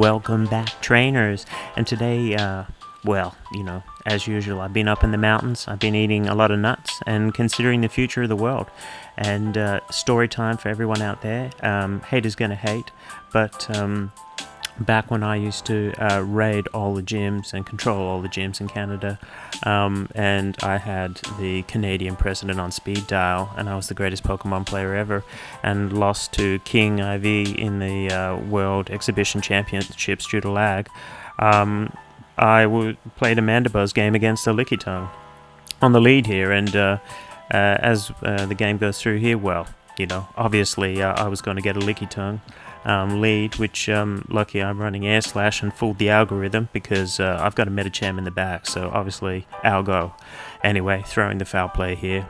Welcome back, trainers. And today, well, as usual, I've been up in the mountains. I've been eating a lot of nuts and considering the future of the world. And story time for everyone out there. Haters gonna hate, but back when I used to raid all the gyms and control all the gyms in Canada, and I had the Canadian president on speed dial, and I was the greatest Pokemon player ever, and lost to King IV in the World Exhibition Championships due to lag. I played a Mandibuzz game against a Lickitung on the lead here, and as the game goes through here, well, obviously I was going to get a Lickitung lead, which lucky I'm running Air Slash and fooled the algorithm because I've got a Medicham in the back, so obviously Algo. Anyway, throwing the foul play here,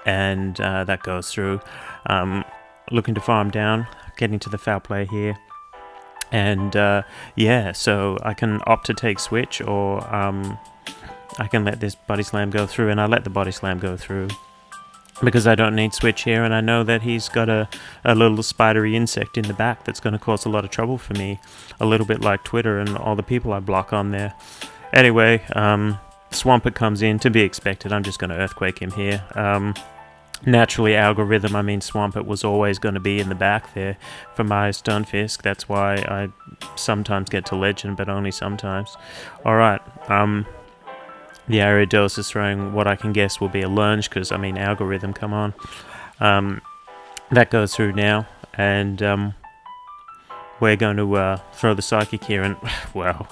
and that goes through. Looking to farm down, getting to the foul play here, and so I can opt to take switch, or I can let this body slam go through, and I let the body slam go through because I don't need switch here, and I know that he's got a little spidery insect in the back that's going to cause a lot of trouble for me, a little bit like Twitter and all the people I block on there. Anyway, Swampert comes in, to be expected. I'm just going to Earthquake him here. Naturally, algorithm, Swampert was always going to be in the back there for my Stunfisk. That's why I sometimes get to Legend, but only sometimes. Alright, the Ariados is throwing what I can guess will be a lunge, because, algorithm, come on. That goes through now, and we're going to throw the Psychic here, and, well,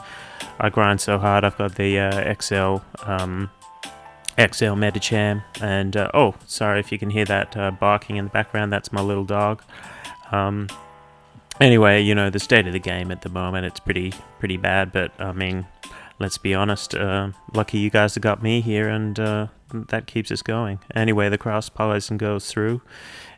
I grind so hard. I've got the XL Medicham, and, oh, sorry if you can hear that barking in the background, that's my little dog. Anyway, the state of the game at the moment, it's pretty bad, but, let's be honest, lucky you guys have got me here, and that keeps us going. Anyway, the cross poison goes through,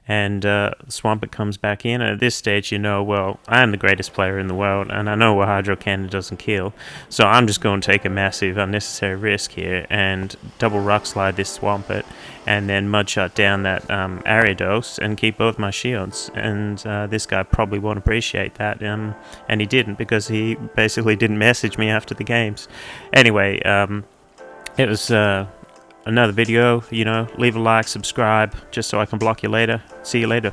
and Swampert comes back in. And at this stage, well, I am the greatest player in the world, and I know a Hydro Cannon doesn't kill, so I'm just going to take a massive unnecessary risk here and double Rock Slide this Swampert, and then Mud Shot down that Ariados and keep both my shields. And this guy probably won't appreciate that, and he didn't, because he basically didn't message me after the games. Anyway, it was another video. Leave a like, subscribe, just so I can block you later. See you later.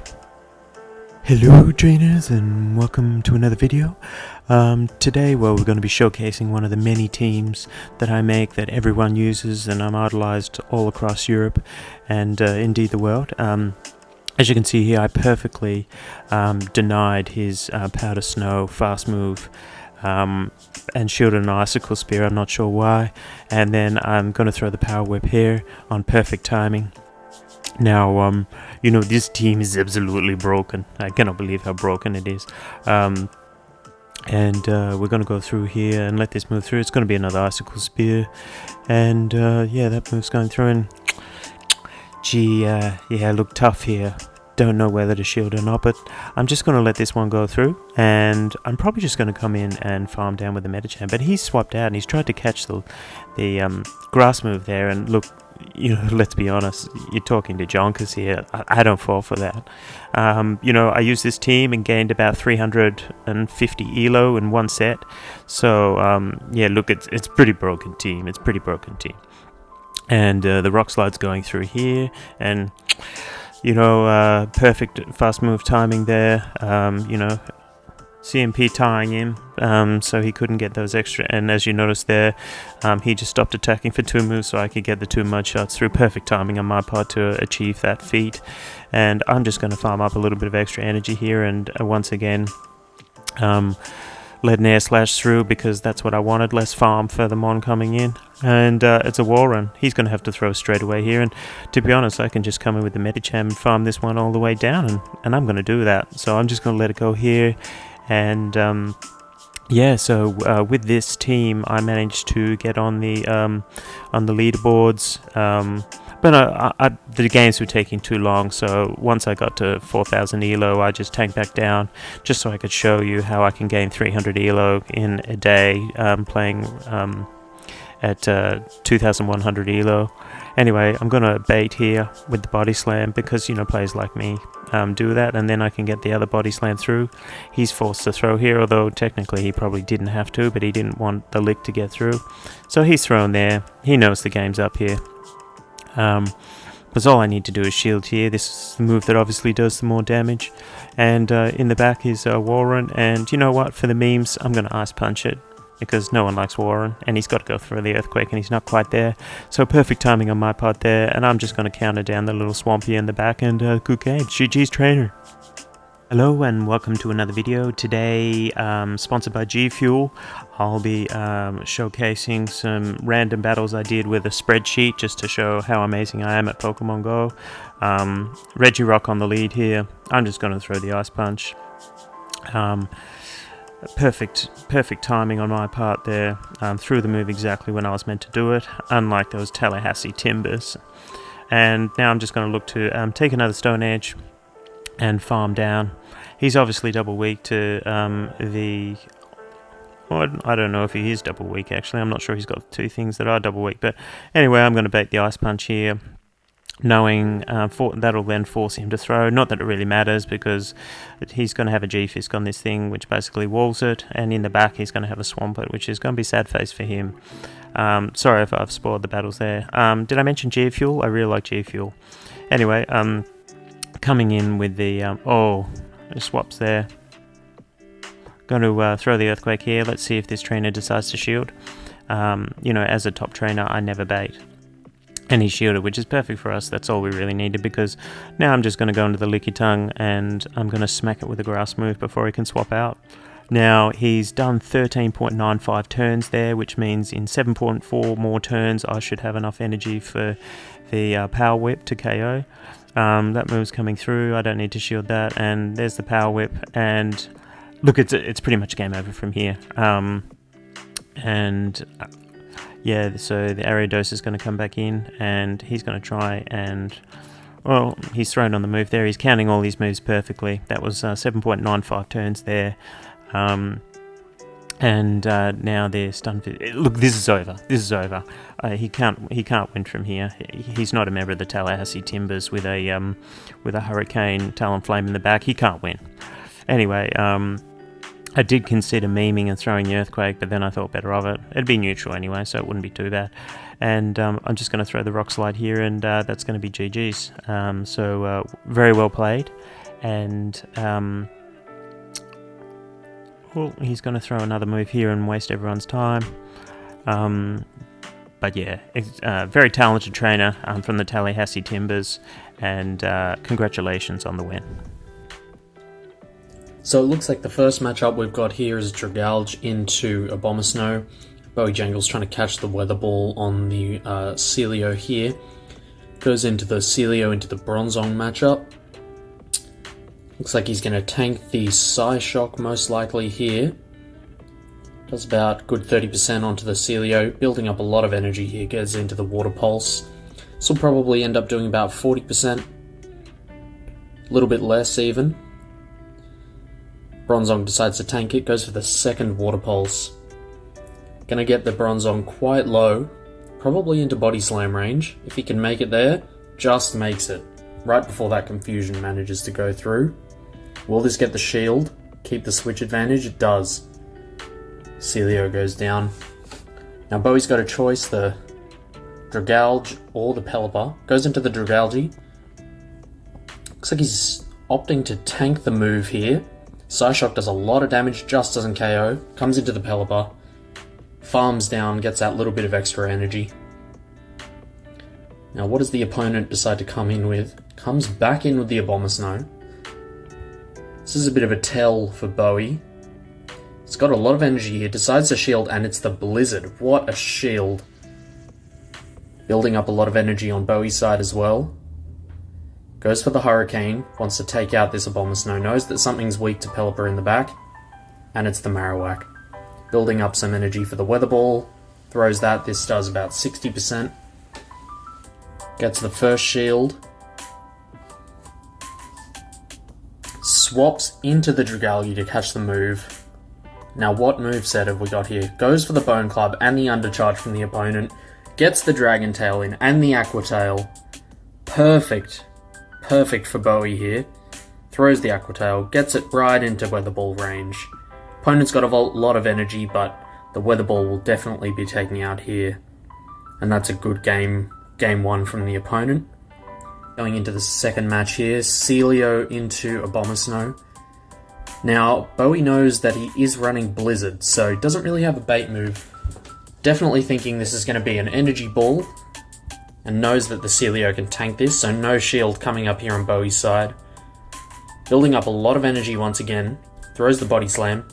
Hello trainers, and welcome to another video. Today, we're going to be showcasing one of the many teams that I make that everyone uses, and I'm idolized all across Europe and indeed the world. As you can see here, I perfectly denied his Powder Snow fast move and shielded an Icicle Spear. I'm not sure why. And then I'm going to throw the Power Whip here on perfect timing. Now, this team is absolutely broken. I cannot believe how broken it is. And we're going to go through here and let this move through. It's going to be another Icicle Spear. And that move's going through. And gee, look tough here. Don't know whether to shield or not, but I'm just going to let this one go through, and I'm probably just going to come in and farm down with the Medicham. But he's swapped out, and he's tried to catch the grass move there, and look, let's be honest, you're talking to Jonkers here. I don't fall for that. I used this team and gained about 350 elo in one set, so look, it's pretty broken team. It's pretty broken team. And the Rock Slide's going through here, and perfect fast move timing there. CMP tying him, so he couldn't get those extra. And as you notice there, he just stopped attacking for 2 moves, so I could get the 2 mud shots through. Perfect timing on my part to achieve that feat. And I'm just going to farm up a little bit of extra energy here, and once again, let an Air Slash through, because that's what I wanted. Less farm for the Mon coming in, and it's a wall run. He's going to have to throw straight away here, and to be honest, I can just come in with the Medicham and farm this one all the way down, and I'm going to do that. So I'm just going to let it go here, and with this team, I managed to get on the leaderboards. But the games were taking too long, so once I got to 4,000 elo, I just tanked back down, just so I could show you how I can gain 300 elo in a day playing at 2100 elo. Anyway, I'm going to bait here with the body slam because, you know, players like me do that, and then I can get the other body slam through. He's forced to throw here, although technically he probably didn't have to, but he didn't want the lick to get through. So he's thrown there. He knows the game's up here. Because all I need to do is shield here. This is the move that obviously does the more damage. And in the back is Warren, and you know what? For the memes, I'm going to Ice Punch it, because no one likes Warren, and he's got to go through the Earthquake, and he's not quite there. So perfect timing on my part there, and I'm just going to counter down the little Swampy in the back, and good game. GG's trainer. Hello and welcome to another video. Today, sponsored by G Fuel, I'll be showcasing some random battles I did with a spreadsheet just to show how amazing I am at Pokemon Go. Regirock on the lead here. I'm just going to throw the Ice Punch. Perfect timing on my part there. Threw the move exactly when I was meant to do it, unlike those Tallahassee Timbers. And now I'm just going to look to take another Stone Edge and farm down. He's obviously double weak to well, I don't know if he is double weak actually. I'm not sure he's got two things that are double weak. But anyway, I'm going to bait the Ice Punch here, knowing that'll then force him to throw. Not that it really matters, because he's going to have a G-Fisk on this thing, which basically walls it, and in the back he's going to have a Swampert, which is going to be sad face for him. Sorry if I've spoiled the battles there. Did I mention G Fuel? I really like G Fuel. Anyway, coming in with the it swaps there. Going to throw the Earthquake here. Let's see if this trainer decides to shield. You know, as a top trainer, I never bait. And he shielded, which is perfect for us. That's all we really needed, because now I'm just going to go into the Lickitung and I'm going to smack it with a grass move before he can swap out. Now, he's done 13.95 turns there, which means in 7.4 more turns I should have enough energy for the Power Whip to KO. That move's coming through. I don't need to shield that. And there's the Power Whip. And look, it's pretty much game over from here. Yeah, so the Ariados is going to come back in, and he's going to try and, well, he's thrown on the move there. He's counting all these moves perfectly. That was 7.95 turns there. Now they're stunned. Look, this is over. This is over. He can't win from here. He's not a member of the Tallahassee Timbers with a Hurricane Talonflame in the back. He can't win. Anyway, I did consider memeing and throwing the Earthquake, but then I thought better of it. It'd be neutral anyway, so it wouldn't be too bad. And I'm just going to throw the Rock Slide here, and that's going to be GG's. So very well played. And well, he's going to throw another move here and waste everyone's time. But yeah, very talented trainer from the Tallahassee Timbers, and congratulations on the win. So it looks like the first matchup we've got here is Dragalge into Abomasnow. Bowie Jangle's trying to catch the Weather Ball on the Celio here. Goes into the Celio into the Bronzong matchup. Looks like he's going to tank the Psyshock most likely here. Does about good 30% onto the Celio, building up a lot of energy here. Goes into the Water Pulse. This will probably end up doing about 40%. A little bit less even. Bronzong decides to tank it, goes for the second Water Pulse. Gonna get the Bronzong quite low, probably into Body Slam range. If he can make it there, just makes it. Right before that Confusion manages to go through. Will this get the shield? Keep the switch advantage? It does. Celio goes down. Now Bowie's got a choice, the Dragalge or the Pelipper. Goes into the Dragalge. Looks like he's opting to tank the move here. Psyshock does a lot of damage, just doesn't KO. Comes into the Pelipper. Farms down, gets that little bit of extra energy. Now what does the opponent decide to come in with? Comes back in with the Abomasnow. This is a bit of a tell for Bowie. It's got a lot of energy here, decides to shield, and it's the Blizzard. What a shield. Building up a lot of energy on Bowie's side as well. Goes for the Hurricane, wants to take out this Abomasnow, knows that something's weak to Pelipper in the back, and it's the Marowak. Building up some energy for the Weather Ball, throws that, this does about 60%. Gets the first shield. Swaps into the Dragalge to catch the move. Now what moveset have we got here? Goes for the Bone Club and the undercharge from the opponent. Gets the Dragon Tail in and the Aqua Tail. Perfect. Perfect for Bowie here. Throws the Aqua Tail, gets it right into Weather Ball range. Opponent's got a lot of energy, but the Weather Ball will definitely be taken out here. And that's a good game one from the opponent. Going into the second match here, Celio into Abomasnow. Now, Bowie knows that he is running Blizzard, so doesn't really have a bait move. Definitely thinking this is going to be an energy ball, and knows that the Celio can tank this, so no shield coming up here on Bowie's side. Building up a lot of energy once again, throws the Body Slam.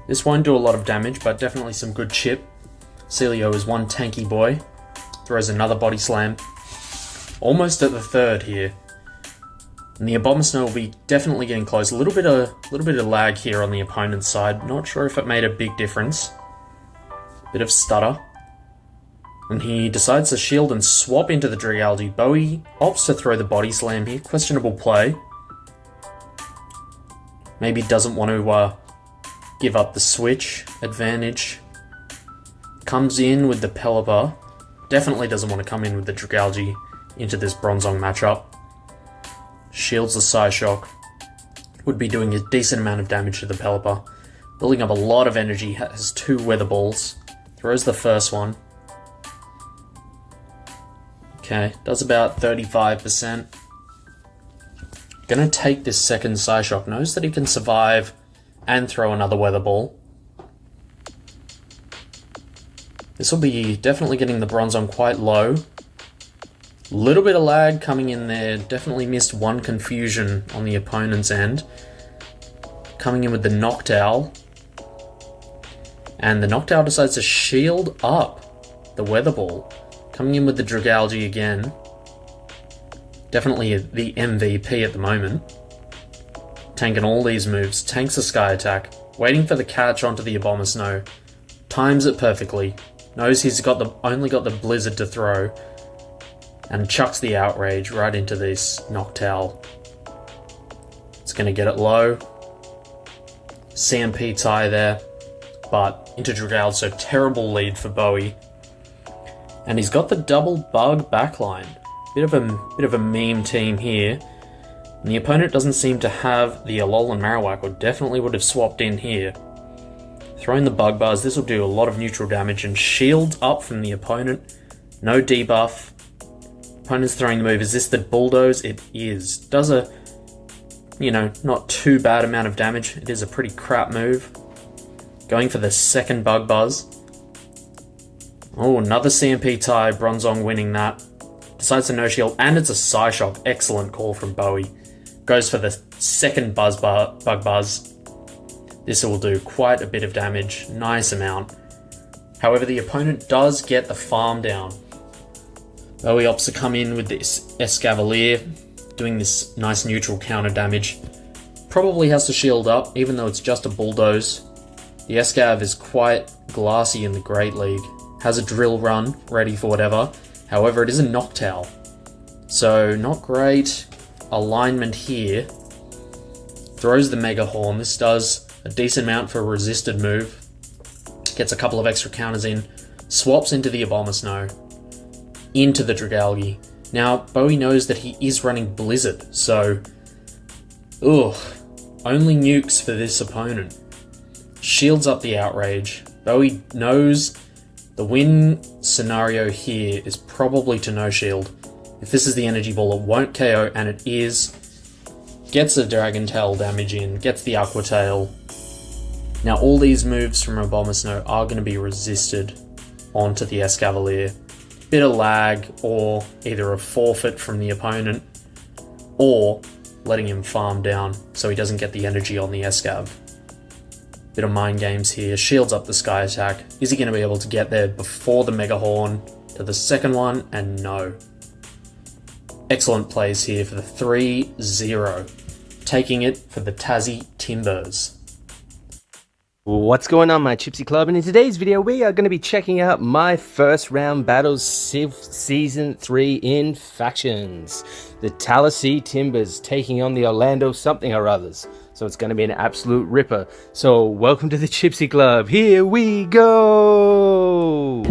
This won't do a lot of damage, but definitely some good chip. Celio is one tanky boy. Throws another Body Slam. Almost at the third here. And the Abomasnow will be definitely getting close. A little bit of lag here on the opponent's side. Not sure if it made a big difference. Bit of stutter. And he decides to shield and swap into the Dragalge. Bowie opts to throw the Body Slam here. Questionable play. Maybe doesn't want to give up the switch advantage. Comes in with the Pelipper. Definitely doesn't want to come in with the Dragalge into this Bronzong matchup. Shields the Psyshock. Would be doing a decent amount of damage to the Pelipper. Building up a lot of energy, has two Weather Balls. Throws the first one. Okay, does about 35%. Gonna take this second Psyshock. Knows that he can survive and throw another Weather Ball. This will be definitely getting the Bronzong quite low. Little bit of lag coming in there. Definitely missed one confusion on the opponent's end. Coming in with the Noctowl. And the Noctowl decides to shield up the Weather Ball. Coming in with the Dragalge again. Definitely the MVP at the moment. Tanking all these moves. Tanks the Sky Attack. Waiting for the catch onto the Abomasnow. Times it perfectly. Knows he's only got the Blizzard to throw. And chucks the Outrage right into this Noctowl. It's going to get it low. CMP tie there. But into Dragalge, so terrible lead for Bowie. And he's got the double bug backline. Bit of a meme team here. And the opponent doesn't seem to have the Alolan Marowak, or definitely would have swapped in here. Throwing the Bug Buzz, this will do a lot of neutral damage and shield up from the opponent. No debuff. Opponent's throwing the move. Is this the Bulldoze? It is. Does a, not too bad amount of damage. It is a pretty crap move. Going for the second Bug Buzz. Oh, another CMP tie. Bronzong winning that. Decides to no shield, and it's a Psyshock. Excellent call from Bowie. Goes for the second Bug Buzz. This will do quite a bit of damage. Nice amount. However, the opponent does get the farm down. Bowie opts to come in with this Escavalier, doing this nice neutral counter damage. Probably has to shield up, even though it's just a Bulldoze. The Escav is quite glassy in the Great League. Has a Drill Run, ready for whatever. However, it is a Noctowl. So, not great alignment here. Throws the Mega Horn. This does a decent amount for a resisted move. Gets a couple of extra counters in. Swaps into the Abomasnow. Into the Dragalge. Now, Bowie knows that he is running Blizzard, so... only nukes for this opponent. Shields up the Outrage. Bowie knows the win scenario here is probably to no shield. If this is the Energy Ball, it won't KO, and it is. Gets the Dragon Tail damage in, gets the Aqua Tail. Now all these moves from Abomasnow are going to be resisted onto the Escavalier. Bit of lag, or either a forfeit from the opponent, or letting him farm down so he doesn't get the energy on the Escav. Bit of mind games here. Shields up the Sky Attack. Is he going to be able to get there before the Mega Horn to the second one? And no. Excellent plays here for the 3-0. Taking it for the Tassie Timbers. What's going on, my Chipsy Club? And in today's video, we are going to be checking out my first round battles Civ Season 3 in factions. The Tallahassee Timbers taking on the Orlando something or others. so it's going to be an absolute ripper. So welcome to the Chipsy Club. Here we go.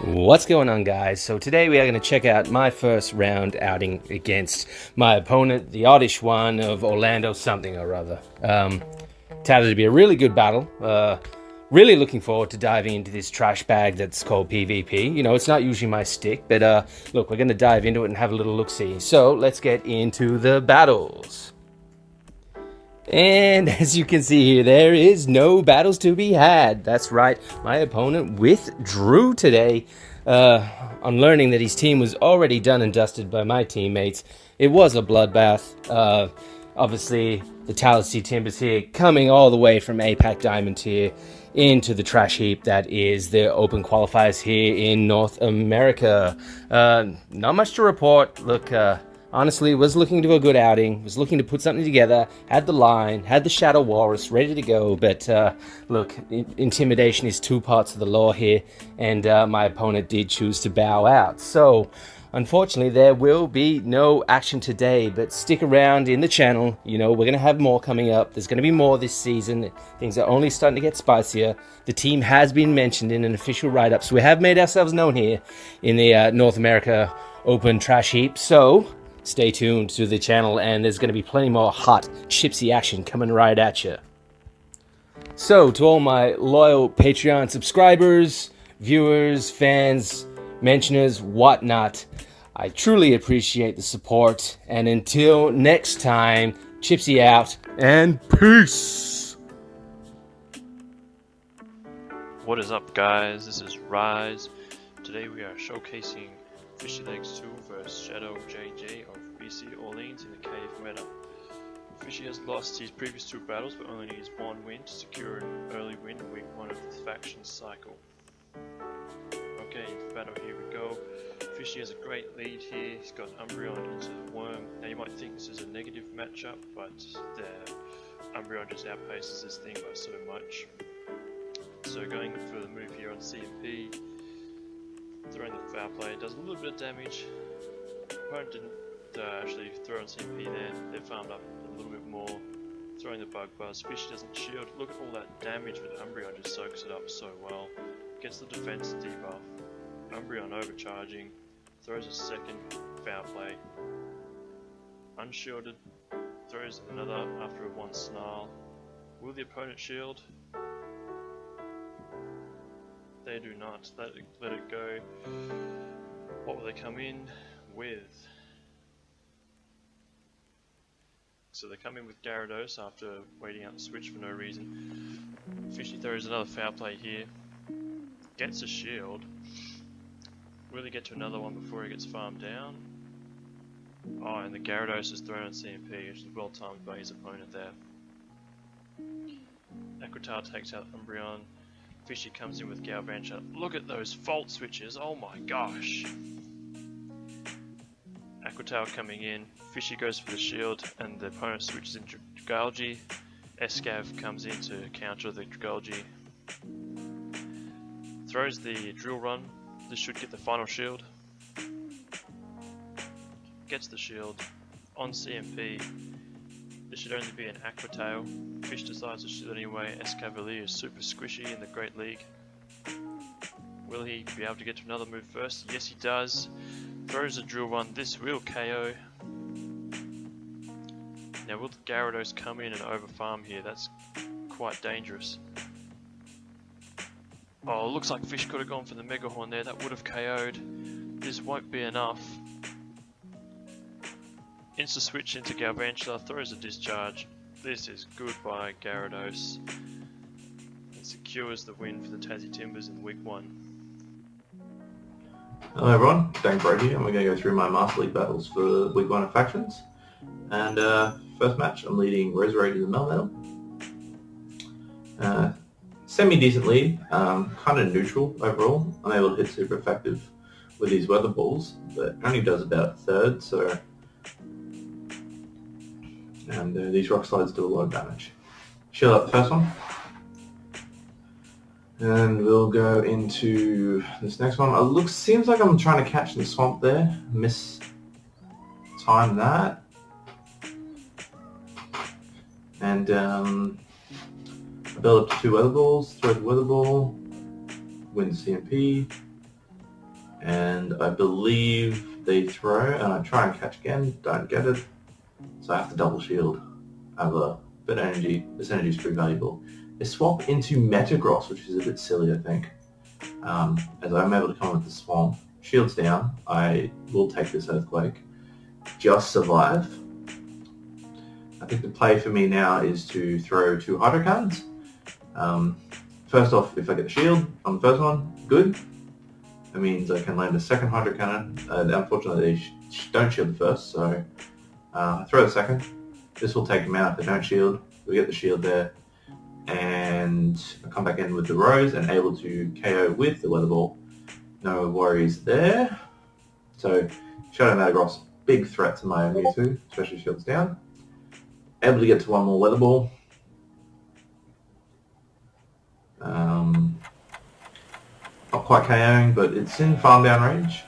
What's going on, guys? So today we are going to check out my first round outing against my opponent, the oddish one of Orlando something or other. Touted to be a really good battle. Really looking forward to diving into this trash bag that's called PvP. You know, it's not usually my stick, but look, we're going to dive into it and have a little look-see. So let's get into the battles. And as you can see here, there is no battles to be had. That's right, my opponent withdrew today on learning that his team was already done and dusted by my teammates. It was a bloodbath. Obviously, the Tallahassee Timbers here coming all the way from APAC Diamond Tier into the trash heap that is the open qualifiers here in North America. Not much to report. Look, honestly, was looking to do a good outing, was looking to put something together, had the line, had the Shadow Walrus ready to go, but look, intimidation is two parts of the law here, and my opponent did choose to bow out. So, unfortunately, there will be no action today, but stick around in the channel. You know, we're going to have more coming up. There's going to be more this season. Things are only starting to get spicier. The team has been mentioned in an official write-up, so we have made ourselves known here in the North America Open Trash Heap. So stay tuned to the channel, and there's going to be plenty more hot, chipsy action coming right at you. So, to all my loyal Patreon subscribers, viewers, fans, mentioners, whatnot, I truly appreciate the support, and until next time, Chipsy out, and peace! What is up, guys? This is Rise. Today we are showcasing Fishy Legs 2 vs Shadow JJ of BC Orleans in the Cave meta. Fishy has lost his previous two battles but only needs one win to secure an early win in week 1 of the faction cycle. Okay, into the battle, here we go. Fishy has a great lead here. He's got Umbreon into the Worm. Now you might think this is a negative matchup, but the Umbreon just outpaces this thing by so much. So going for the move here on CMP, throwing the foul play, does a little bit of damage. Opponent didn't actually throw on CMP there, they farmed up a little bit more. Throwing the Bug Buzz, Fishy doesn't shield. Look at all that damage, but Umbreon just soaks it up so well. Gets the defense debuff. Umbreon overcharging, throws a second foul play. Unshielded, throws another after a one snarl. Will the opponent shield? They do not. Let it go. What will they come in with? So they come in with Gyarados after waiting out the switch for no reason. Fishy throws another foul play here. Gets a shield. Will he get to another one before he gets farmed down? Oh, and the Gyarados is thrown on CMP, which is well timed by his opponent there. Aquatar takes out Umbreon. Fishy comes in with Galvantula. Look at those fault switches, oh my gosh! Aquatar coming in, Fishy goes for the shield, and the opponent switches into Dragalge. Escav comes in to counter the Dragalge. Throws the Drill Run. This should get the final shield. Gets the shield. On CMP. This should only be an Aqua Tail. Fish decides to shield anyway. Escavalier is super squishy in the Great League. Will he be able to get to another move first? Yes, he does. Throws a Drill Run. This will KO. Now, will the Gyarados come in and overfarm here? That's quite dangerous. Oh, looks like Fish could have gone for the Mega Horn there. That would have KO'd. This won't be enough. Insta switch into Galvantula, throws a discharge. This is good by Gyarados. It secures the win for the Tassie Timbers in week 1. Hello everyone, Dan Brody here, and we're going to go through my Master League battles for week 1 of Factions. And first match, I'm leading Resurrected the Melmetal. Semi-decent lead, kind of neutral overall. Unable to hit super effective with these Weather Balls, but only does about a third, so... And these Rock Slides do a lot of damage. Shield up the first one. And we'll go into this next one. Seems like I'm trying to catch in the swamp there. Miss time that. And I build up to 2 weather balls, throw the weather ball, win the CMP, and I believe they throw, and I try and catch again, don't get it, so I have to double shield. I have a bit of energy. This energy is pretty valuable. They swap into Metagross, which is a bit silly, I think. As I'm able to come with the Swamp, shields down, I will take this Earthquake, just survive. I think the play for me now is to throw 2 Hydro Cannons. First off, if I get the shield on the first one, good. That means I can land a second Hydro Cannon. Unfortunately, they don't shield the first, so I throw the second. This will take them out if they don't shield. We get the shield there, and I come back in with the Rose and able to KO with the Weather Ball. No worries there. So Shadow Metagross, big threat to my Mewtwo, especially shields down. Able to get to 1 more Weather Ball. Not quite KOing, but it's in farm down range.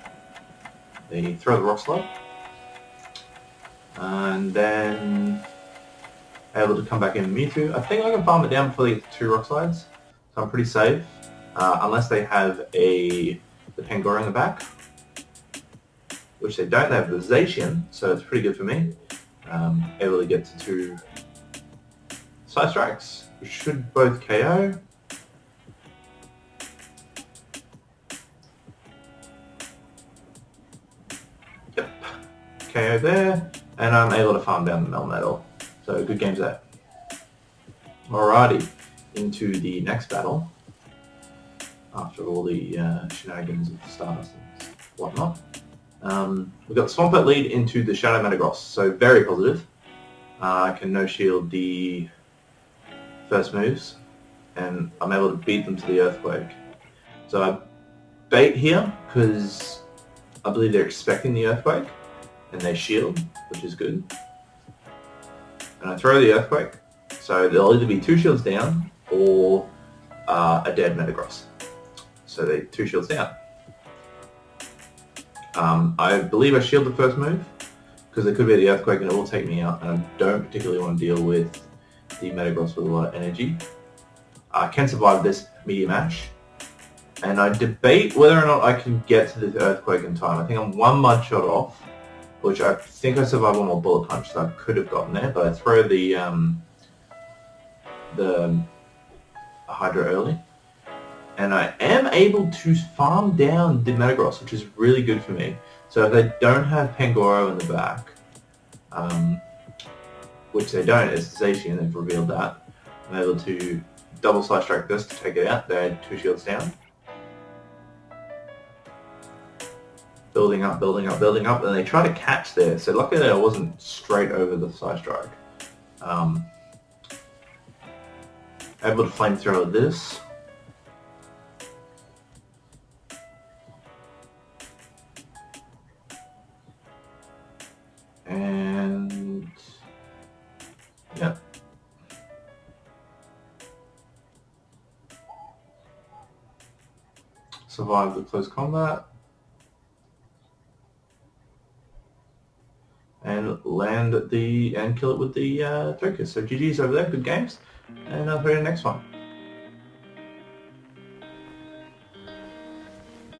They throw the Rock Slide. And then able to come back in Mewtwo. I think I can farm it down before they get to 2 Rock Slides. So I'm pretty safe. Unless they have the Pangoro in the back. Which they don't. They have the Zacian, so it's pretty good for me. Able to get to 2 Side Strikes, which should both KO. Yep, KO there, and I'm able to farm down the Melmetal. So good games there. Alrighty, into the next battle. After all the shenanigans of the Stardust and whatnot. We've got Swampert lead into the Shadow Metagross, so very positive. I can no-shield the first moves, and I'm able to beat them to the Earthquake. So I bait here, because I believe they're expecting the Earthquake, and they shield, which is good. And I throw the Earthquake, so there'll either be 2 shields down, or a dead Metagross. So they 2 shields down. I believe I shield the first move, because it could be the Earthquake and it will take me out, and I don't particularly want to deal with the Metagross with a lot of energy. I can survive this medium ash, and I debate whether or not I can get to the Earthquake in time. I think I'm 1 mud shot off, which I think I survived 1 more Bullet Punch, so I could have gotten there, but I throw the Hydro early. And I am able to farm down the Metagross, which is really good for me. So if they don't have Pangoro in the back, which they don't, it's Zacian, they've revealed that, I'm able to double Side Strike this to take it out. They had 2 shields down. Building up, building up, building up, and they try to catch there. So luckily I wasn't straight over the Side Strike. Able to flamethrower this. And yeah, survive the close combat and land and kill it with the Tokus. So GG's over there, good games, and I'll see you in the next one.